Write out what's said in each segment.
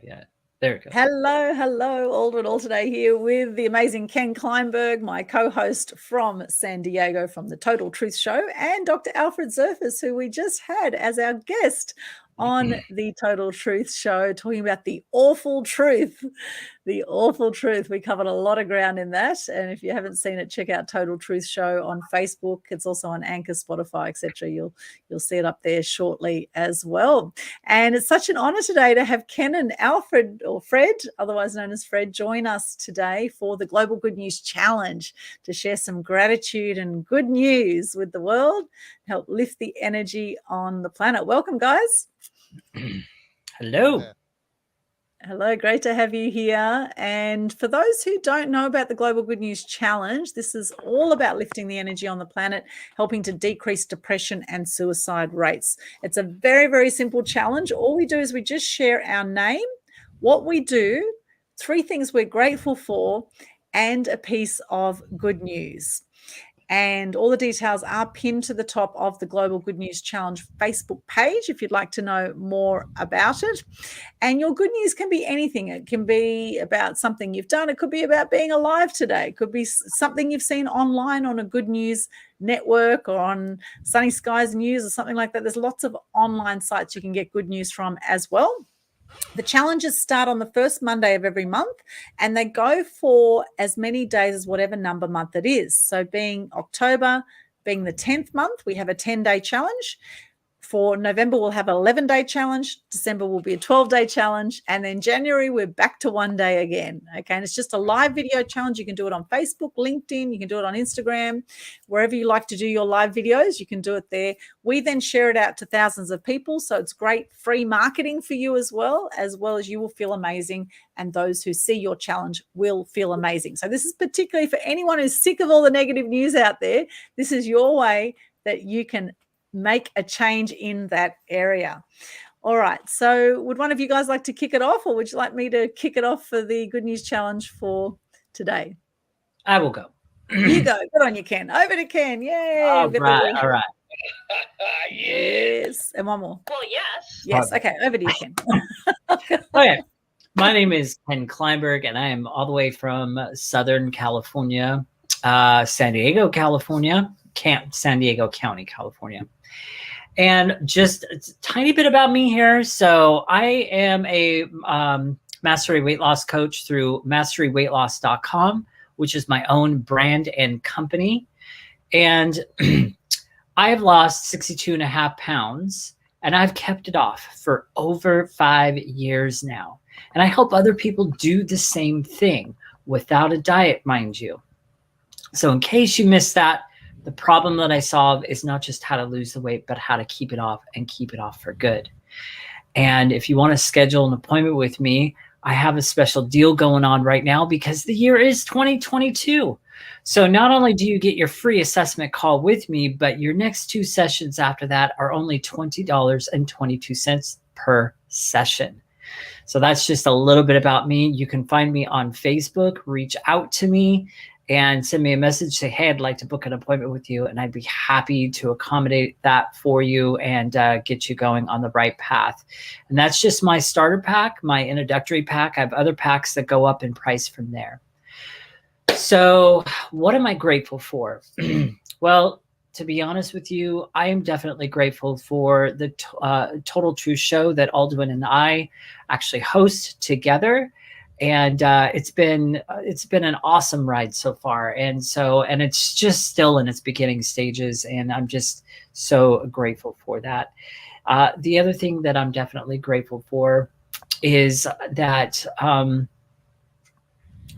Yeah, there it goes. Hello, Aldrin All today here with the amazing Ken Kleinberg, my co-host from San Diego from the Total Truth Show, and Dr. Alfred Zerfas, who we just had as our guest on the Total Truth Show, talking about the awful truth. The awful truth. We covered a lot of ground in that, and if you haven't seen it, check out Total Truth Show on Facebook. It's also on Anchor, Spotify, etc. You'll see it up there shortly as well. And it's such an honor today to have Ken and Alfred, or Fred, otherwise known as Fred, join us today for the Global Good News Challenge to share some gratitude and good news with the world, help lift the energy on the planet. Welcome, guys. Hello. Hello, great to have you here. And for those who don't know about the Global Good News Challenge, this is all about lifting the energy on the planet, helping to decrease depression and suicide rates. It's a very, very simple challenge. All we do is we just share our name, what we do, 3 things we're grateful for, and a piece of good news. And all the details are pinned to the top of the Global Good News Challenge Facebook page if you'd like to know more about it. And your good news can be anything. It can be about something you've done. It could be about being alive today. It could be something you've seen online on a good news network or on Sunny Skies News or something like that. There's lots of online sites you can get good news from as well. The challenges start on the first Monday of every month, and they go for as many days as whatever number month it is. So being October, being the 10th month, we have a 10-day challenge. For November, we'll have an 11-day challenge. December will be a 12-day challenge. And then January, we're back to 1 day again. Okay. And it's just a live video challenge. You can do it on Facebook, LinkedIn. You can do it on Instagram. Wherever you like to do your live videos, you can do it there. We then share it out to thousands of people. So it's great free marketing for you as well as you will feel amazing. And those who see your challenge will feel amazing. So this is particularly for anyone who's sick of all the negative news out there. This is your way that you can make a change in that area. All right. So would one of you guys like to kick it off, or would you like me to kick it off for the Good News Challenge for today? I will go. You go. Good on you, Ken. Over to Ken. Yay. All right. Yes. And one more. Well, yes. Yes. Okay. Over to you, Ken. Okay. My name is Ken Kleinberg, and I am all the way from Southern California, San Diego, California, San Diego County, California. And just a tiny bit about me here. So I am a mastery weight loss coach through masteryweightloss.com, which is my own brand and company. And I have lost 62.5 pounds, and I've kept it off for over 5 years now. And I help other people do the same thing without a diet, mind you. So in case you missed that, the problem that I solve is not just how to lose the weight, but how to keep it off and keep it off for good. And if you want to schedule an appointment with me, I have a special deal going on right now because the year is 2022. So not only do you get your free assessment call with me, but your next 2 sessions after that are only $20.22 per session. So that's just a little bit about me. You can find me on Facebook, reach out to me, and send me a message, say, hey, I'd like to book an appointment with you. And I'd be happy to accommodate that for you and get you going on the right path. And that's just my starter pack, my introductory pack. I have other packs that go up in price from there. So what am I grateful for? Well, to be honest with you, I am definitely grateful for the Total Truth Show that Aldwin and I actually host together. And it's been an awesome ride so far. And it's just still in its beginning stages. And I'm just so grateful for that. The other thing that I'm definitely grateful for is that,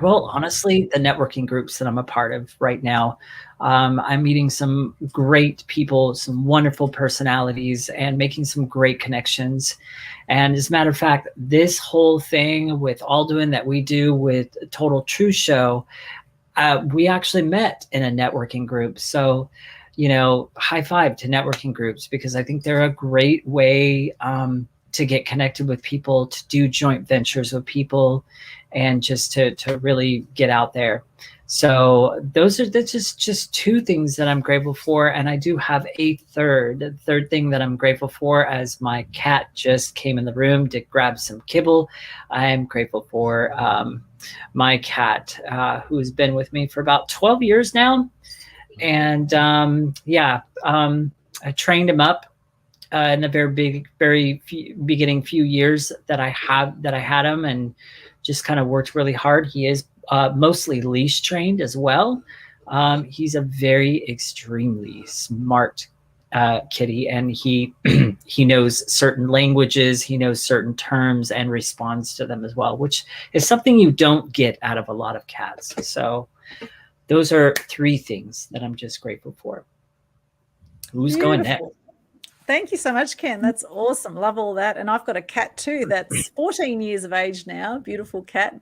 well, honestly, the networking groups that I'm a part of right now, I'm meeting some great people, some wonderful personalities, and making some great connections. And as a matter of fact, this whole thing with Aldwin that we do with Total Truth Show, we actually met in a networking group. So, high five to networking groups, because I think they're a great way to get connected with people, to do joint ventures with people, and just to really get out there. So that's just two things that I'm grateful for, and I do have a third thing that I'm grateful for. As my cat just came in the room to grab some kibble, I am grateful for my cat, who's been with me for about 12 years now, and I trained him up in the very beginning few years that I had him, and just kind of worked really hard. He is mostly leash trained as well. He's a very extremely smart kitty, and he he knows certain languages, he knows certain terms, and responds to them as well, which is something you don't get out of a lot of cats. So those are three things that I'm just grateful for. Who's going next? Thank you so much, Ken. That's awesome. Love all that. And I've got a cat too that's 14 years of age now. Beautiful cat.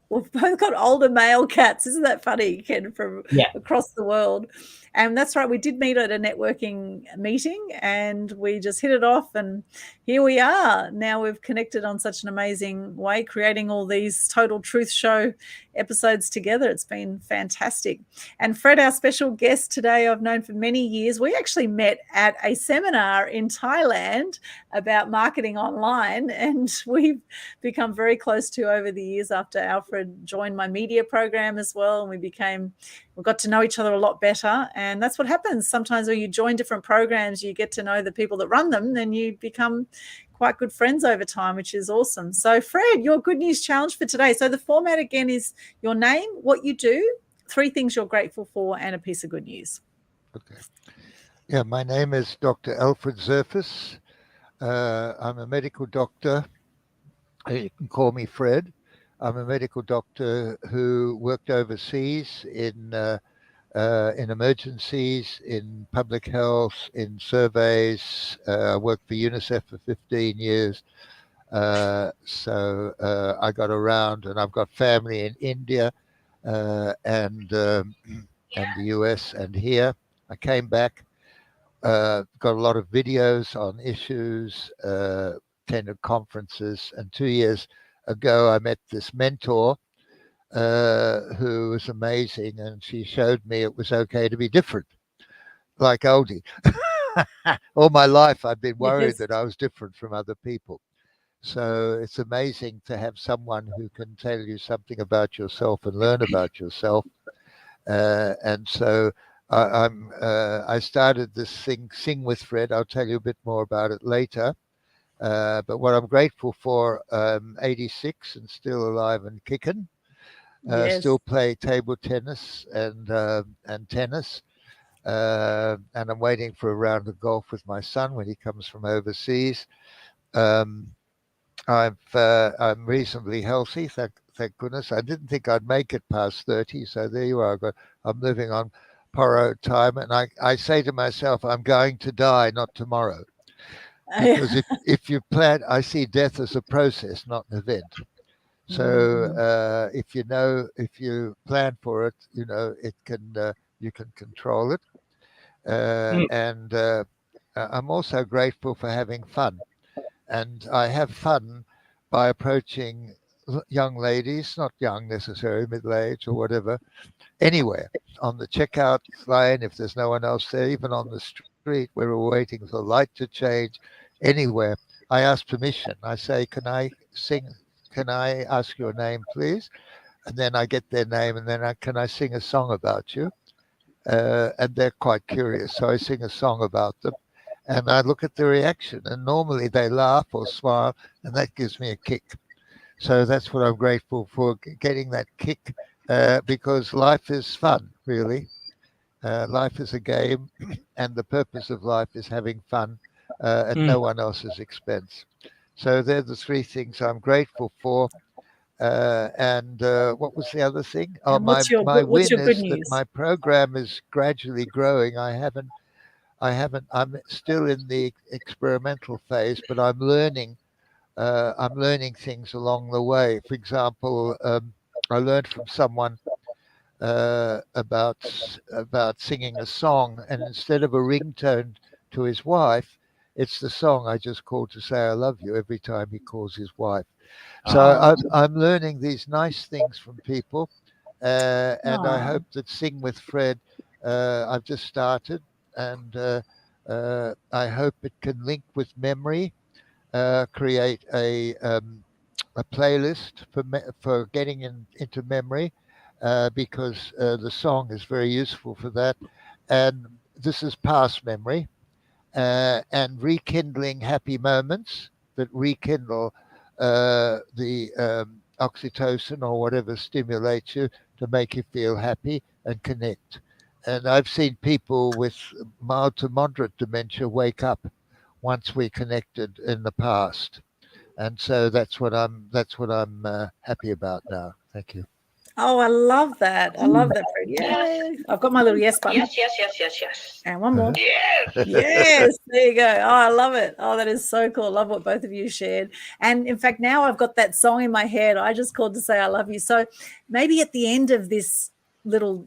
We've both got older male cats. Isn't that funny, Ken, from across the world? And that's right. We did meet at a networking meeting and we just hit it off. And here we are. Now we've connected on such an amazing way, creating all these Total Truth Show episodes together. It's been fantastic. And Fred, our special guest today, I've known for many years. We actually met at a seminar in Thailand about marketing online, and we've become very close to over the years after Alfred joined my media program as well. And we got to know each other a lot better. And that's what happens. Sometimes when you join different programs, you get to know the people that run them, then you become quite good friends over time, which is awesome. So Fred, your good news challenge for today. So the format again is your name, what you do, 3 things you're grateful for, and a piece of good news. Okay. Yeah, my name is Dr. Alfred Zerfus. I'm a medical doctor. You can call me Fred. I'm a medical doctor who worked overseas in emergencies, in public health, in surveys. I worked for UNICEF for 15 years. So I got around, and I've got family in India and the US and here. I came back, got a lot of videos on issues, attended conferences, and 2 years ago I met this mentor who was amazing, and she showed me it was okay to be different, like Oldie. All my life I've been worried that I was different from other people. So it's amazing to have someone who can tell you something about yourself and learn about yourself. And so I started this thing, Sing with Fred. I'll tell you a bit more about it later. But what I'm grateful for, 86 and still alive and kicking. Still play table tennis and tennis. And I'm waiting for a round of golf with my son when he comes from overseas. I'm reasonably healthy, thank goodness. I didn't think I'd make it past 30, so there you are. I'm living on borrowed time, and I say to myself, I'm going to die, not tomorrow. Because if you plan, I see death as a process, not an event. So if you plan for it, it can you can control it. And I'm also grateful for having fun. And I have fun by approaching young ladies, not young necessarily, middle-aged or whatever, anywhere, on the checkout line, if there's no one else there, even on the street where we're waiting for the light to change, anywhere. I ask permission. I say, can I sing? Can I ask your name, please? And then I get their name, and then can I sing a song about you? And they're quite curious. So I sing a song about them. And I look at the reaction, and normally they laugh or smile, and that gives me a kick. So that's what I'm grateful for, getting that kick, because life is fun, really. Life is a game, and the purpose of life is having fun at no one else's expense. So they're the 3 things I'm grateful for. And what was the other thing? Oh, my win is that my program is gradually growing. I'm still in the experimental phase, but I'm learning things along the way. For example, I learned from someone about singing a song, and instead of a ringtone to his wife, it's the song I just called to say I love you every time he calls his wife. So Oh. I'm learning these nice things from people, and I Aw. hope that Sing with Fred, I've just started, and I hope it can link with memory, create a playlist for getting into memory, because the song is very useful for that, and this is past memory, and rekindling happy moments that rekindle the oxytocin or whatever stimulates you to make you feel happy and connect. And I've seen people with mild to moderate dementia wake up once we connected in the past, and so that's what I'm happy about now. Thank you. Oh, I love that. I love that, Fred. Yay. I've got my little yes button. Yes. And one more. Yes. Yes, there you go. Oh, I love it. Oh, that is so cool. I love what both of you shared. And in fact, now I've got that song in my head. I just called to say I love you. So maybe at the end of this little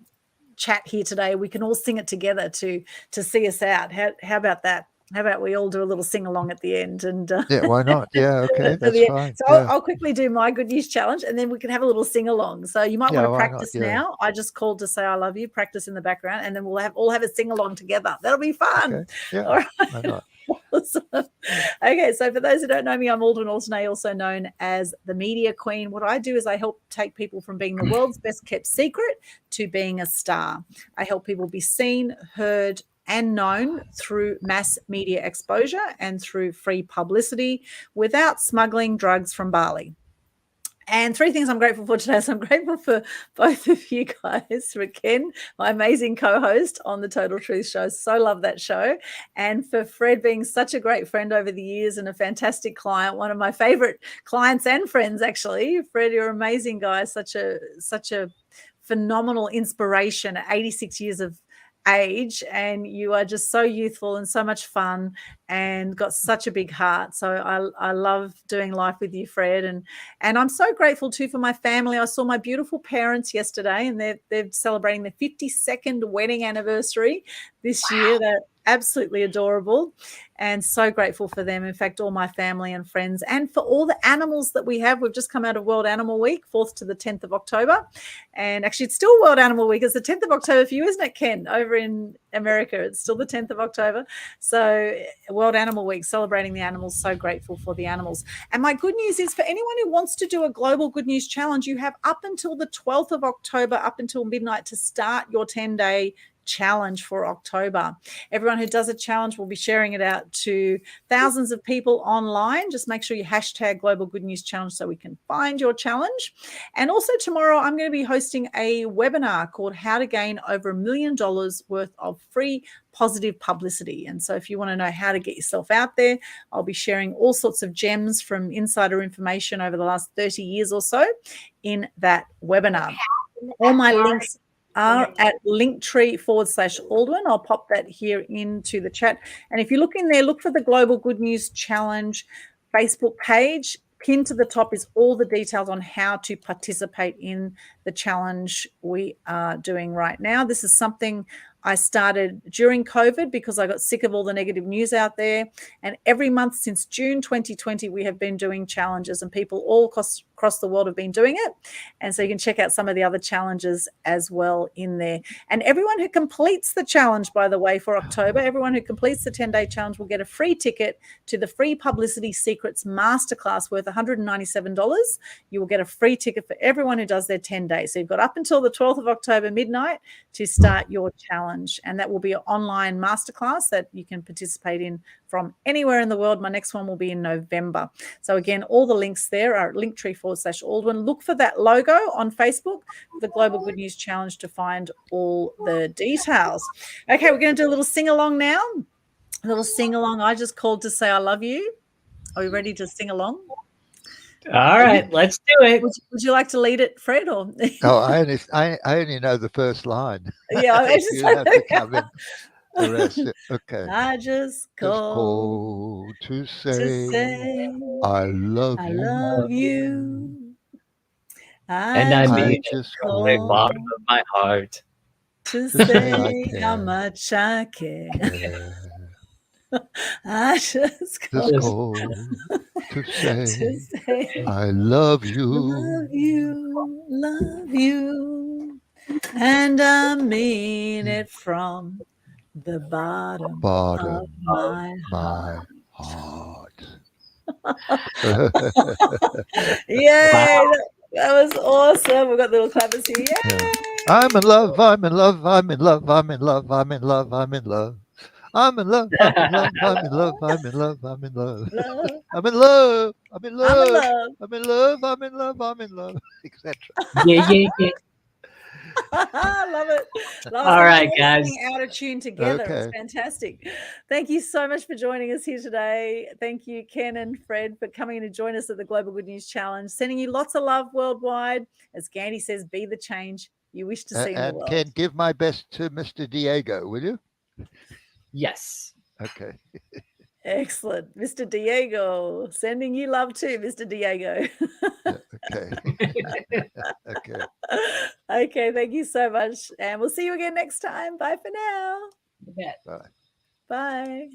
chat here today, we can all sing it together to see us out. How about that? How about we all do a little sing along at the end? And Yeah, why not? Yeah, okay, for that's the- fine. So Yeah, I'll quickly do my good news challenge, and then we can have a little sing along. So you might Yeah, want to why not? practice Yeah. now. I just called to say I love you. Practice in the background, and then we'll all have a sing along together. That'll be fun. okay. Yeah, All right. why not? Awesome. Okay, so for those who don't know me, I'm Aldrin Altonay, also known as the Media Queen. What I do is I help take people from being the world's best kept secret to being a star. I help people be seen, heard, and known through mass media exposure and through free publicity without smuggling drugs from Bali. And three things I'm grateful for today. So I'm grateful for both of you guys, for Ken, my amazing co-host on the Total Truth Show. So love that show. And for Fred being such a great friend over the years and a fantastic client, one of my favorite clients and friends, actually. Fred, you're an amazing guy, such a phenomenal inspiration at 86 years of age, and you are just so youthful and so much fun and got such a big heart. So I love doing life with you, Fred, and I'm so grateful too for my family. I saw my beautiful parents yesterday, and they're celebrating their 52nd wedding anniversary this year. They're absolutely adorable, and so grateful for them. In fact, all my family and friends, and for all the animals that we have. We've just come out of World Animal Week, 4th to the 10th of October. And actually, it's still World Animal Week. It's the 10th of October for you, isn't it, Ken? Over in America, it's still the 10th of October. So World Animal Week, celebrating the animals. So grateful for the animals. And my good news is, for anyone who wants to do a Global Good News Challenge, you have up until the 12th of October, up until midnight, to start your 10-day challenge for October. Everyone who does a challenge will be sharing it out to thousands of people online. Just make sure you hashtag Global Good News Challenge so we can find your challenge. And also tomorrow, I'm going to be hosting a webinar called How to Gain Over $1 million Worth of Free Positive Publicity. And so if you want to know how to get yourself out there, I'll be sharing all sorts of gems from insider information over the last 30 years or so in that webinar. All my links are at linktree/Aldwin. I'll pop that here into the chat. And if you look in there, look for the Global Good News Challenge Facebook page. Pinned to the top is all the details on how to participate in the challenge we are doing right now. This is something I started during COVID because I got sick of all the negative news out there. And every month since June 2020, we have been doing challenges, and people all across the world have been doing it. And so you can check out some of the other challenges as well in there. And everyone who completes the challenge, by the way, for October, everyone who completes the 10-day challenge will get a free ticket to the Free Publicity Secrets Masterclass worth $197. You will get a free ticket for everyone who does their 10 days. So you've got up until the 12th of October midnight to start your challenge. And that will be an online masterclass that you can participate in from anywhere in the world. My next one will be in November. So again, all the links there are at linktree/Aldwin. Look for that logo on Facebook, the Global Good News Challenge, to find all the details. Okay, we're going to do a little sing-along now. A little sing-along. I just called to say I love you. Are we ready to sing along? All right, let's do it. Would you like to lead it, Fred? Or Oh, I only know the first line. yeah, I just You have to come in the rest. Okay. I just called to to say say I love I you. love you. And I mean it just from the called bottom of my heart. to say say I how care. much I care. Yeah. I just Just called. call to to say say I love you. love you, and I mean it from the bottom of Bottom my my heart. heart. Yay! That was awesome. We've got little clappers here. Yay! I'm in love, I'm in love, I'm in love, I'm in love, I'm in love, I'm in love. I'm in love, I'm in love, I'm in love, I'm in love, I'm in love. Love. I'm in love, I'm in I'm in love, love. I'm in love, I'm in love, I'm in love, etc. Yeah. Love it. Love All it. right, We're all guys. singing out of tune together. It's Okay. fantastic. Thank you so much for joining us here today. Thank you, Ken and Fred, for coming in to join us at the Global Good News Challenge. Sending you lots of love worldwide. As Gandhi says, be the change you wish to see in the And world. Ken, give my best to Mr. Diego, will you? Yes. Okay. Excellent. Mr. Diego, sending you love too, Mr. Diego. Okay. Okay. Okay, thank you so much. And we'll see you again next time. Bye for now. You bet. Bye. Bye.